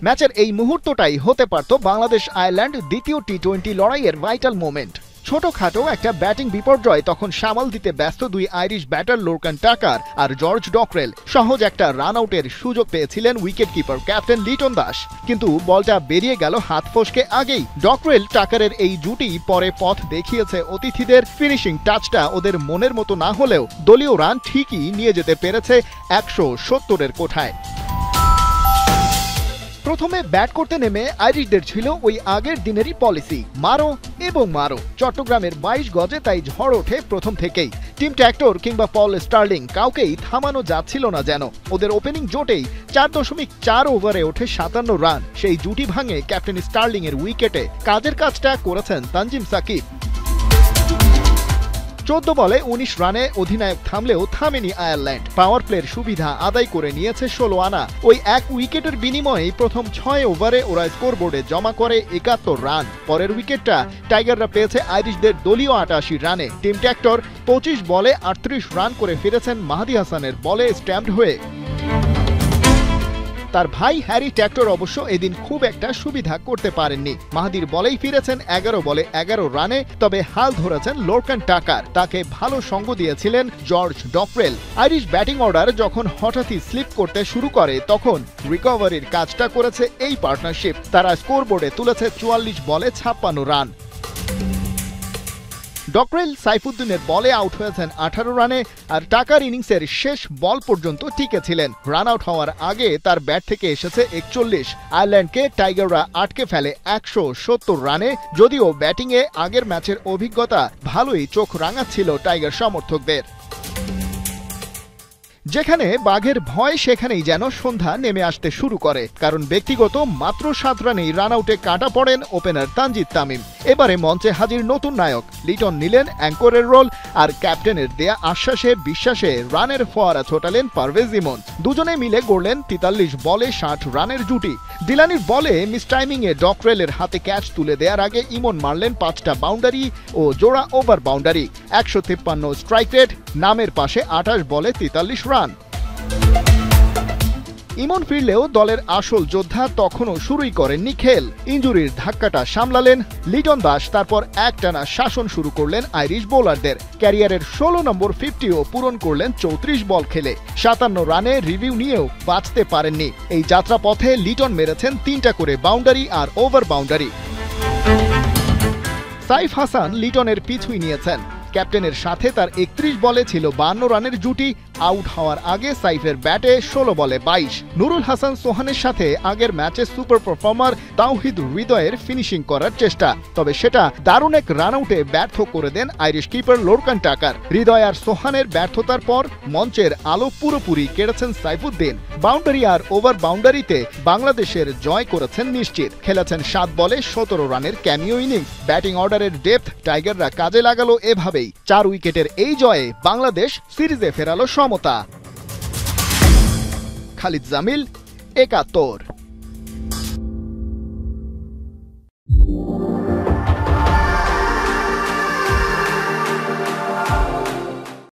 ম্যাচের এই মুহূর্তটাই হতে পারত বাংলাদেশ আয়ারল্যান্ড দ্বিতীয় টি-20 লড়াইয়ের ভাইটাল মোমেন্ট। ছোটখাটো একটা ব্যাটিং বিপর্যয় তখন সামাল দিতে ব্যস্ত দুই আইরিশ ব্যাটার লোরকান টাকার আর জর্জ ডকরেল। সহজ একটা রান আউটের সুযোগ পেয়েছিলেন wicket keeper captain Liton Das, কিন্তু বলটা বেরিয়ে গেল হাত ফসকে আগেই। ডকরেল টাকারের এই জুটি পরে পথ দেখিয়েছে অতিথিদের। ফিনিশিং টাচটা ওদের মনের মতো না হলেও দলীয় রান ঠিকই নিয়ে যেতে পেরেছে 170-এর কোঠায়। প্রথমে ব্যাট করতে নেমে আইরিশদের ছিল ওই আগের দিনেরই পলিসি, মারো এবং মারো। চট্টগ্রামের 22 গজে তাই ঝড় ওঠে প্রথম থেকেই। টিম ট্র্যাক্টর কিংবা পল স্টার্লিং কাউকেই থামানো যাচ্ছিল না যেন। ওদের ওপেনিং জোটেই 4.4 ওভারে ওঠে 57 রান। সেই জুটি ভাঙে ক্যাপ্টেন স্টার্লিং এর উইকেটে। কাজের কাজটা করেছেন তানজিম সাকিব। 14 বলে 19 রানে অধিনায়ক থামলেও থামেনি আয়ারল্যান্ড। পাওয়ার প্লের সুবিধা আদায় করে নিয়েছে 16 আনা। ওই এক উইকেটের বিনিময়ে প্রথম 6 ওভারে ওরা স্কোরবোর্ডে জমা করে 71 রান। পরের উইকেটটা টাইগাররা পেয়েছে আইরিশদের দলীয় 88 রানে। টিম ট্র্যাক্টর 25 বলে 38 রান করে ফিরেছেন মাহদি হাসানের বলে স্ট্যাম্পড হয়ে। তার ভাই হ্যারি ট্র্যাক্টর অবশ্য এদিন খুব একটা সুবিধা করতে পারেননি। মাহদির বলেই ফিরেছেন 11 বলে 11 রানে। তবে হাল ধরেছেন লোরকান টাকার। তাকে ভালো সঙ্গ দিয়েছিলেন George Dockrell. Irish batting order যখন হঠাৎই স্লিপ করতে শুরু করে তখন রিকভারির কাজটা করেছে এই পার্টনারশিপ। তারা স্কোরবোর্ডে তুলেছে 44 বলে 56 রান। ডকরেল সাইফুদ্দিনের বলে আউট হয়েছেন 18 রানে আর টাকার ইনিংসের শেষ বল পর্যন্ত টিকেছিলেন। রান আউট হওয়ার আগে তার ব্যাট থেকে এসেছে 41। আয়ারল্যান্ডকে টাইগাররা আটকে ফেলে 170 রানে। যদিও ব্যাটিংয়ে আগের ম্যাচের অভিজ্ঞতা ভালোই চোখ রাঙাচ্ছিল টাইগার সমর্থকদের। যেখানে বাঘের ভয় সেখানেই যেন সন্ধ্যা নেমে আসতে শুরু করে, কারণ ব্যক্তিগত মাত্র 7 রানেই রান আউটে কাটা পড়েন ওপেনার তানজিদ তামিম। এবারে মঞ্চে হাজির নতুন নায়ক লিটন নিলেন অ্যাঙ্করের রোল আর ক্যাপ্টেনের দেয়া আশ্বাসে বিশ্বাসে রানের ফোয়ারা ছোটালেন পারভেজ ইমন। দুজনে মিলে গড়লেন 43 বলে 60 রানের জুটি। ডিলানির বলে মিসটাইমিংয়ে ডকরেলের হাতে ক্যাচ তুলে দেওয়ার আগে ইমন মারলেন 5টা বাউন্ডারি ও জোড়া ওভার বাউন্ডারি। 153 স্ট্রাইক রেট, নামের পাশে 28 বলে 43 রান। ইমন ফিরলেও দলের আসল যোদ্ধা তখনও শুরুই করেননি খেল। ইনজুরির ধাক্কাটা সামলালেন লিটন দাস। তারপর একটানা শাসন শুরু করলেন আইরিশ বোলারদের। ক্যারিয়ারের 16 নম্বর 50ও পূরণ করলেন 34 বল খেলে। 57 রানে রিভিউ নিয়েও বাঁচতে পারেননি। এই যাত্রাপথে লিটন মেরেছেন 3টা করে বাউন্ডারি আর ওভার বাউন্ডারি। সাইফ হাসান লিটনের পিছুই নিয়েছেন। ক্যাপ্টেনের সাথে তার 31 বলে ছিল 52 রানের জুটি। আউট হওয়ার আগে সাইফের ব্যাটে 16 বলে 22। নুরুল হাসান সোহানের সাথে আগের ম্যাচে সুপার পারফর্মার তাওহিদ হৃদয়ের ফিনিশিং করার চেষ্টা, তবে সেটা দারুণ এক রান আউটে ব্যর্থ করে দেন আইরিশ কিপার লোরকান টাকার। হৃদয় আর সোহানের ব্যর্থতার পর মঞ্চের আলো পুরোপুরি কেড়েছেন সাইফুদ্দিন। বাউন্ডারি আর ওভার বাউন্ডারিতে বাংলাদেশের জয় করেছেন নিশ্চিত। খেলেছেন 7 বলে 17 রানের ক্যামিও ইনিংস। ব্যাটিং অর্ডারের ডেপথ টাইগাররা কাজে লাগালো এভাবেই। 4 উইকেটের এই জয়ে বাংলাদেশ সিরিজে ফেরালো সমতা। খালিদ জামিল, 71।